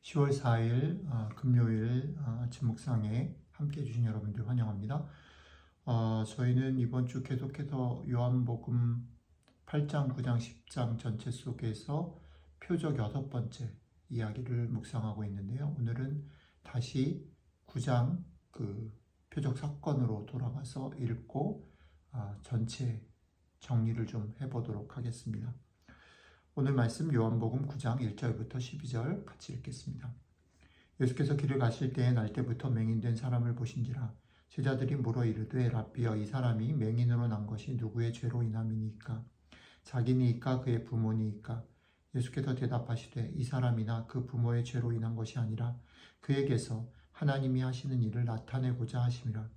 10월 4일 금요일 아침 묵상에 함께 해주신 여러분들 환영합니다. 저희는 이번 주 계속해서 요한복음 8장, 9장, 10장 전체 속에서 표적 6번째 이야기를 묵상하고 있는데요. 오늘은 다시 9장 그 표적 사건으로 돌아가서 읽고 전체 정리를 좀 해보도록 하겠습니다. 오늘 말씀 요한복음 9장 1절부터 12절 같이 읽겠습니다. 예수께서 길을 가실 때에 날때부터 맹인된 사람을 보신지라. 제자들이 물어 이르되 랍비여, 이 사람이 맹인으로 난 것이 누구의 죄로 인함이니까? 자기니이까 그의 부모니이까? 예수께서 대답하시되 이 사람이나 그 부모의 죄로 인한 것이 아니라 그에게서 하나님이 하시는 일을 나타내고자 하심이라.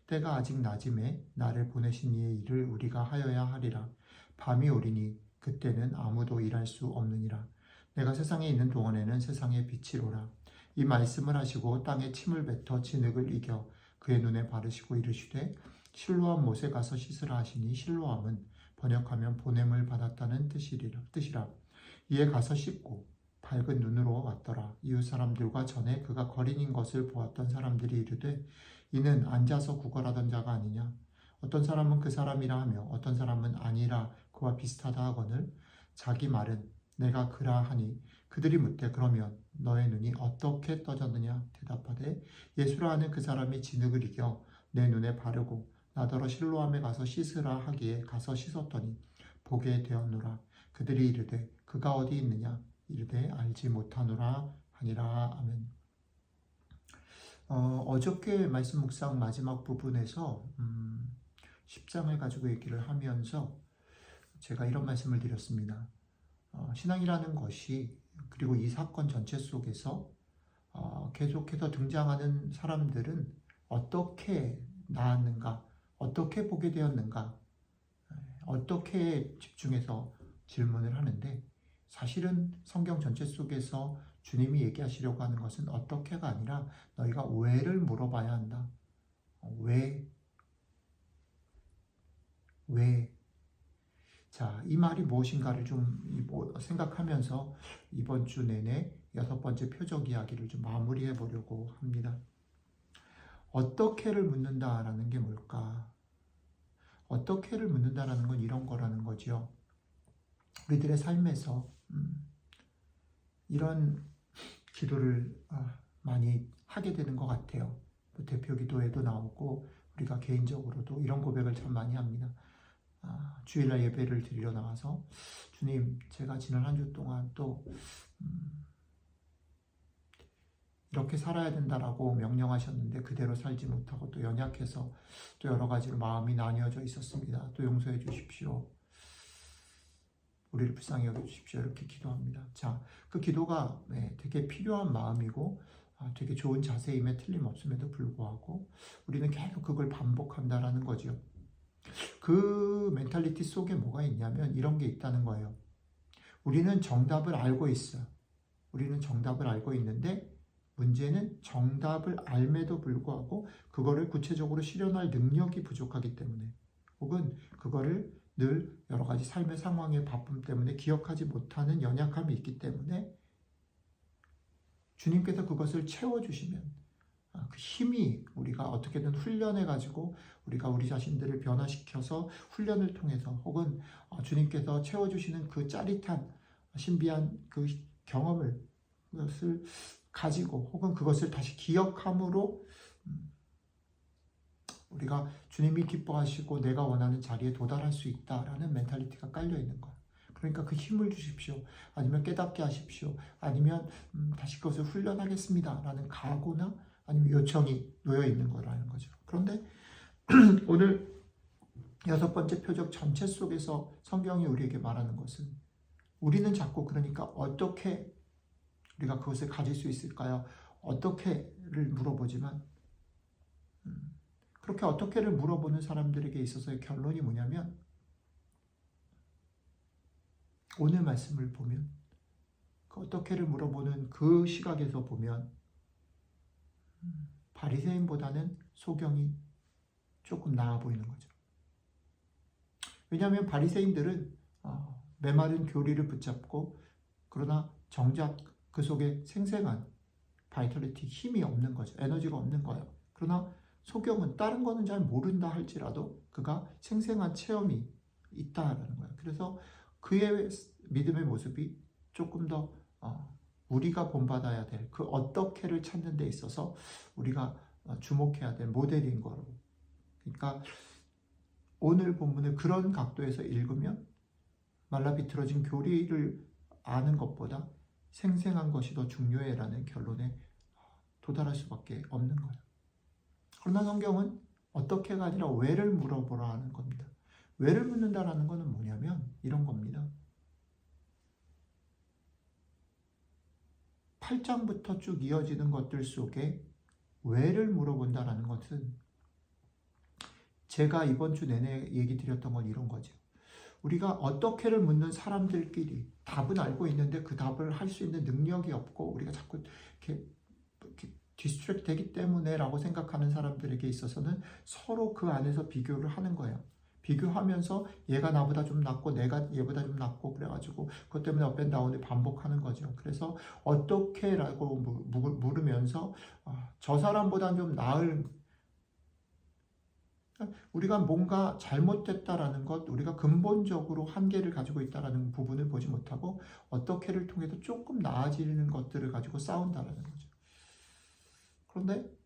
때가 아직 낮음에 나를 보내신 이의 일을 우리가 하여야 하리라. 밤이 오리니 그때는 아무도 일할 수 없느니라. 내가 세상에 있는 동안에는 세상의 빛이로라. 이 말씀을 하시고 땅에 침을 뱉어 진흙을 이겨 그의 눈에 바르시고 이르시되 실로암 못에 가서 씻으라 하시니, 실로암은 번역하면 보냄을 받았다는 뜻이라. 이에 가서 씻고 밝은 눈으로 왔더라. 이웃 사람들과 전에 그가 거린인 것을 보았던 사람들이 이르되 이는 앉아서 구걸하던 자가 아니냐? 어떤 사람은 그 사람이라 하며 어떤 사람은 아니라 그와 비슷하다 하거늘 자기 말은 내가 그라 하니, 그들이 묻되 그러면 너의 눈이 어떻게 떠졌느냐? 대답하되 예수라 하는 그 사람이 진흙을 이겨 내 눈에 바르고 나더러 실로암에 가서 씻으라 하기에 가서 씻었더니 보게 되었노라. 그들이 이르되 그가 어디 있느냐? 이르되 알지 못하노라 하니라. 아멘. 어저께 말씀 묵상 마지막 부분에서 10장을 가지고 얘기를 하면서 제가 이런 말씀을 드렸습니다. 신앙이라는 것이, 그리고 이 사건 전체 속에서 계속해서 등장하는 사람들은 어떻게 나았는가, 어떻게 보게 되었는가, 어떻게 집중해서 질문을 하는데, 사실은 성경 전체 속에서 주님이 얘기하시려고 하는 것은 어떻게가 아니라 너희가 왜를 물어봐야 한다. 왜? 자, 이 말이 무엇인가를 좀 생각하면서 이번 주 내내 6번째 표적 이야기를 좀 마무리해 보려고 합니다. 어떻게를 묻는다라는 게 뭘까? 어떻게를 묻는다라는 건 이런 거라는 거죠. 우리들의 삶에서 이런 기도를 많이 하게 되는 것 같아요. 대표 기도에도 나오고 우리가 개인적으로도 이런 고백을 참 많이 합니다. 주일날 예배를 드리러 나와서 주님, 제가 지난 한 주 동안 또 이렇게 살아야 된다라고 명령하셨는데 그대로 살지 못하고 또 연약해서 또 여러 가지로 마음이 나뉘어져 있었습니다. 또 용서해 주십시오. 우리를 불쌍히 여겨주십시오. 이렇게 기도합니다. 자, 그 기도가 되게 필요한 마음이고 되게 좋은 자세임에 틀림없음에도 불구하고 우리는 계속 그걸 반복한다라는 거죠. 그 멘탈리티 속에 뭐가 있냐면 이런 게 있다는 거예요. 우리는 정답을 알고 있어. 우리는 정답을 알고 있는데 문제는 정답을 알매도 불구하고 그거를 구체적으로 실현할 능력이 부족하기 때문에, 혹은 그거를 늘 여러 가지 삶의 상황의 바쁨 때문에 기억하지 못하는 연약함이 있기 때문에 주님께서 그것을 채워주시면 그 힘이 우리가 어떻게든 훈련해가지고 우리가 우리 자신들을 변화시켜서 훈련을 통해서, 혹은 주님께서 채워주시는 그 짜릿한 신비한 그 경험을, 그것을 가지고, 혹은 그것을 다시 기억함으로 우리가 주님이 기뻐하시고 내가 원하는 자리에 도달할 수 있다라는 멘탈리티가 깔려있는 거예요. 그러니까 그 힘을 주십시오. 아니면 깨닫게 하십시오. 아니면 다시 그것을 훈련하겠습니다 라는 각오나 아니면 요청이 놓여있는 거라는 거죠. 그런데 오늘 6번째 표적 전체 속에서 성경이 우리에게 말하는 것은, 우리는 자꾸 그러니까 어떻게 우리가 그것을 가질 수 있을까요? 어떻게를 물어보지만 그렇게 어떻게를 물어보는 사람들에게 있어서의 결론이 뭐냐면, 오늘 말씀을 보면 그 어떻게를 물어보는 그 시각에서 보면 바리새인보다는 소경이 조금 나아 보이는 거죠. 왜냐하면 바리새인들은 메마른 교리를 붙잡고, 그러나 정작 그 속에 생생한 바이탈리티, 힘이 없는 거죠. 에너지가 없는 거예요. 그러나 소경은 다른 거는 잘 모른다 할지라도 그가 생생한 체험이 있다라는 거예요. 그래서 그의 믿음의 모습이 조금 더 우리가 본받아야 될 그 어떻게를 찾는 데 있어서 우리가 주목해야 될 모델인 거로. 그러니까 오늘 본문을 그런 각도에서 읽으면 말라비틀어진 교리를 아는 것보다 생생한 것이 더 중요해라는 결론에 도달할 수밖에 없는 거예요. 그러나 성경은 어떻게가 아니라 왜를 물어보라 하는 겁니다. 왜를 묻는다라는 것은 뭐냐면 이런 겁니다. 8장부터 쭉 이어지는 것들 속에 왜를 물어본다라는 것은 제가 이번 주 내내 얘기 드렸던 건 이런 거죠. 우리가 어떻게를 묻는 사람들끼리 답은 알고 있는데 그 답을 할 수 있는 능력이 없고 우리가 자꾸 이렇게 디스트랙트 되기 때문에 라고 생각하는 사람들에게 있어서는 서로 그 안에서 비교를 하는 거예요. 비교하면서 얘가 나보다 좀 낫고 내가 얘보다 좀 낫고 그래가지고 그것 때문에 업앤다운을 반복하는 거죠. 그래서 어떻게 라고 물으면서 저 사람보다 좀 나을, 우리가 뭔가 잘못됐다라는 것, 우리가 근본적으로 한계를 가지고 있다라는 부분을 보지 못하고 어떻게를 통해서 조금 나아지는 것들을 가지고 싸운다라는 거죠. 그런데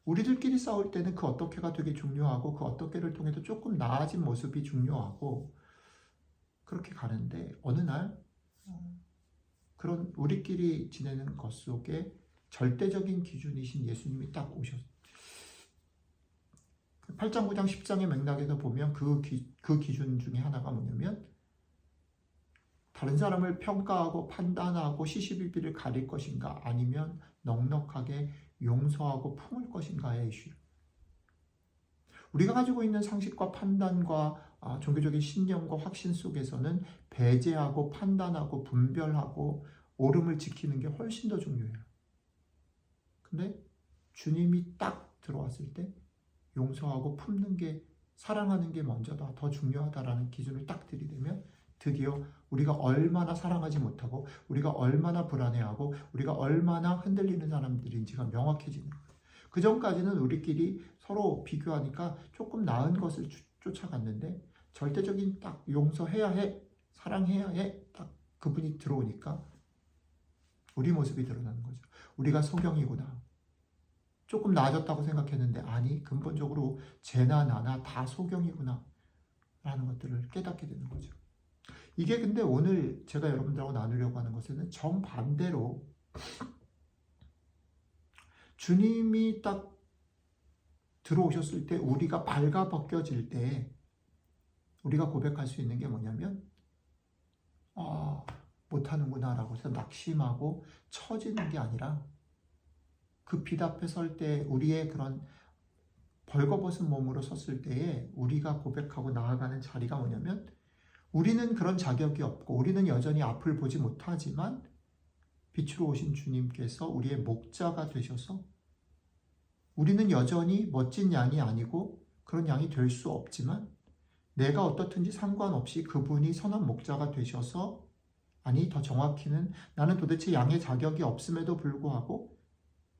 우리들끼리 싸울 때는 그 어떻게가 되게 중요하고 그 어떻게를 통해서 조금 나아진 모습이 중요하고 그렇게 가는데 어느 날 그런 우리끼리 지내는 것 속에 절대적인 기준이신 예수님이 딱 오셨어요. 8장, 9장, 10장의 맥락에서 보면 그 기준 중에 하나가 뭐냐면 다른 사람을 평가하고 판단하고 시시비비를 가릴 것인가 아니면 넉넉하게 용서하고 품을 것인가의 이슈. 우리가 가지고 있는 상식과 판단과 종교적인 신념과 확신 속에서는 배제하고 판단하고 분별하고 옳음을 지키는 게 훨씬 더 중요해요. 근데 주님이 딱 들어왔을 때 용서하고 품는 게, 사랑하는 게 먼저다, 더 중요하다라는 기준을 딱 들이대면 드디어 우리가 얼마나 사랑하지 못하고 우리가 얼마나 불안해하고 우리가 얼마나 흔들리는 사람들인지가 명확해지는 거예요. 그 전까지는 우리끼리 서로 비교하니까 조금 나은 것을 쫓아갔는데 절대적인 딱 용서해야 해, 사랑해야 해, 딱 그분이 들어오니까 우리 모습이 드러나는 거죠. 우리가 소경이구나. 조금 나아졌다고 생각했는데 아니, 근본적으로 쟤나 나나 다 소경이구나 라는 것들을 깨닫게 되는 거죠. 이게 근데 오늘 제가 여러분들하고 나누려고 하는 것은 정반대로 주님이 딱 들어오셨을 때 우리가 발가벗겨질 때 우리가 고백할 수 있는 게 뭐냐면 못하는구나 라고 해서 낙심하고 처지는 게 아니라 그 빛 앞에 설 때 우리의 그런 벌거벗은 몸으로 섰을 때에 우리가 고백하고 나아가는 자리가 뭐냐면 우리는 그런 자격이 없고 우리는 여전히 앞을 보지 못하지만 빛으로 오신 주님께서 우리의 목자가 되셔서 우리는 여전히 멋진 양이 아니고 그런 양이 될 수 없지만 내가 어떻든지 상관없이 그분이 선한 목자가 되셔서, 아니 더 정확히는 나는 도대체 양의 자격이 없음에도 불구하고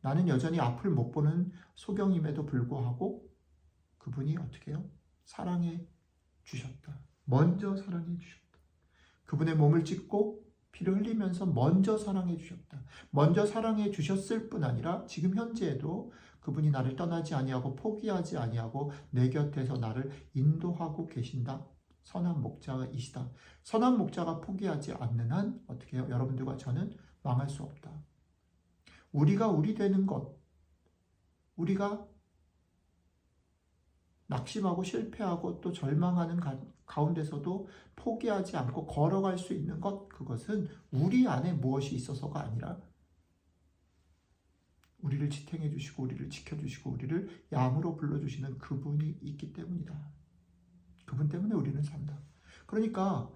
나는 여전히 앞을 못 보는 소경임에도 불구하고 그분이 어떻게 해요? 사랑해 주셨다. 먼저 사랑해 주셨다. 그분의 몸을 찢고 피를 흘리면서 먼저 사랑해 주셨다. 먼저 사랑해 주셨을 뿐 아니라 지금 현재에도 그분이 나를 떠나지 아니하고 포기하지 아니하고 내 곁에서 나를 인도하고 계신다. 선한 목자이시다. 선한 목자가 포기하지 않는 한 어떻게 해요? 여러분들과 저는 망할 수 없다. 우리가 우리 되는 것, 우리가 낙심하고 실패하고 또 절망하는 가운데서도 포기하지 않고 걸어갈 수 있는 것, 그것은 우리 안에 무엇이 있어서가 아니라 우리를 지탱해 주시고 우리를 지켜주시고 우리를 양으로 불러주시는 그분이 있기 때문이다. 그분 때문에 우리는 산다. 그러니까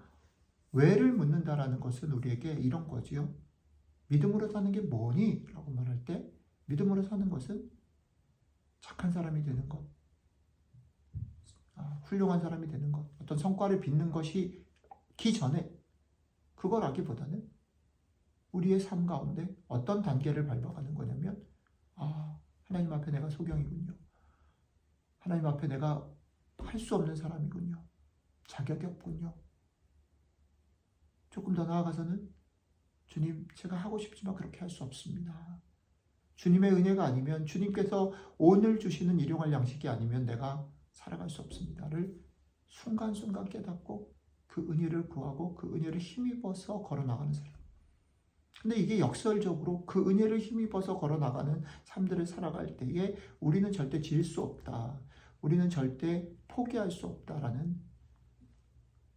왜를 묻는다라는 것은 우리에게 이런 거지요. 믿음으로 사는 게 뭐니? 라고 말할 때 믿음으로 사는 것은 착한 사람이 되는 것, 훌륭한 사람이 되는 것, 어떤 성과를 빚는 것이 기 전에 그걸 하기보다는 우리의 삶 가운데 어떤 단계를 밟아가는 거냐면 하나님 앞에 내가 소경이군요. 하나님 앞에 내가 할 수 없는 사람이군요. 자격이 없군요. 조금 더 나아가서는 주님, 제가 하고 싶지만 그렇게 할 수 없습니다. 주님의 은혜가 아니면, 주님께서 오늘 주시는 일용할 양식이 아니면 내가 살아갈 수 없습니다를 순간순간 깨닫고 그 은혜를 구하고 그 은혜를 힘입어서 걸어나가는 사람. 근데 이게 역설적으로 그 은혜를 힘입어서 걸어나가는 삶들을 살아갈 때에 우리는 절대 질 수 없다. 우리는 절대 포기할 수 없다라는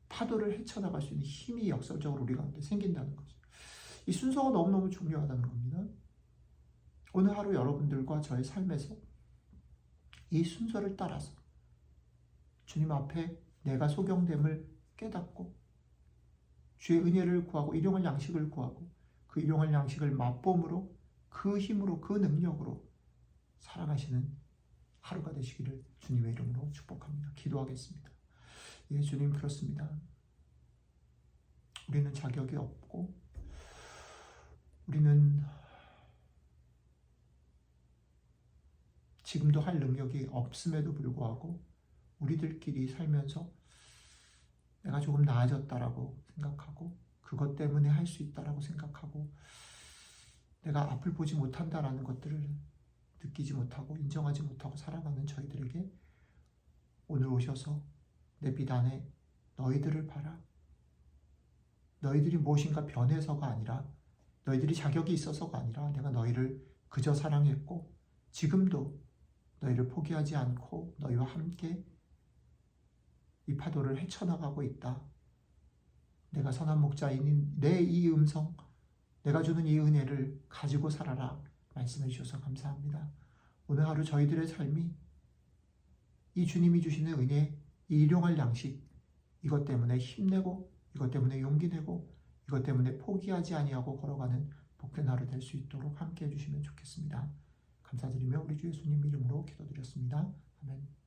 파도를 헤쳐나갈 수 있는 힘이 역설적으로 우리 가운데 생긴다는 거죠. 이 순서가 너무너무 중요하다는 겁니다. 오늘 하루 여러분들과 저의 삶에서 이 순서를 따라서 주님 앞에 내가 소경됨을 깨닫고 주의 은혜를 구하고 일용할 양식을 구하고 그 일용할 양식을 맛봄으로 그 힘으로 그 능력으로 살아가시는 하루가 되시기를 주님의 이름으로 축복합니다. 기도하겠습니다. 예, 주님, 그렇습니다. 우리는 자격이 없고 우리는 지금도 할 능력이 없음에도 불구하고 우리들끼리 살면서 내가 조금 나아졌다라고 생각하고 그것 때문에 할 수 있다라고 생각하고 내가 앞을 보지 못한다라는 것들을 느끼지 못하고 인정하지 못하고 살아가는 저희들에게 오늘 오셔서 내 비단에 너희들을 봐라. 너희들이 무엇인가 변해서가 아니라 너희들이 자격이 있어서가 아니라 내가 너희를 그저 사랑했고 지금도 너희를 포기하지 않고 너희와 함께 이 파도를 헤쳐나가고 있다. 내가 선한 목자인 내 이 음성, 내가 주는 이 은혜를 가지고 살아라 말씀해 주셔서 감사합니다. 오늘 하루 저희들의 삶이 이 주님이 주시는 은혜, 이 일용할 양식, 이것 때문에 힘내고 이것 때문에 용기 내고 이것 때문에 포기하지 아니하고 걸어가는 복된 하루 될 수 있도록 함께 해주시면 좋겠습니다. 감사드리며 우리 주 예수님 이름으로 기도드렸습니다. 아멘.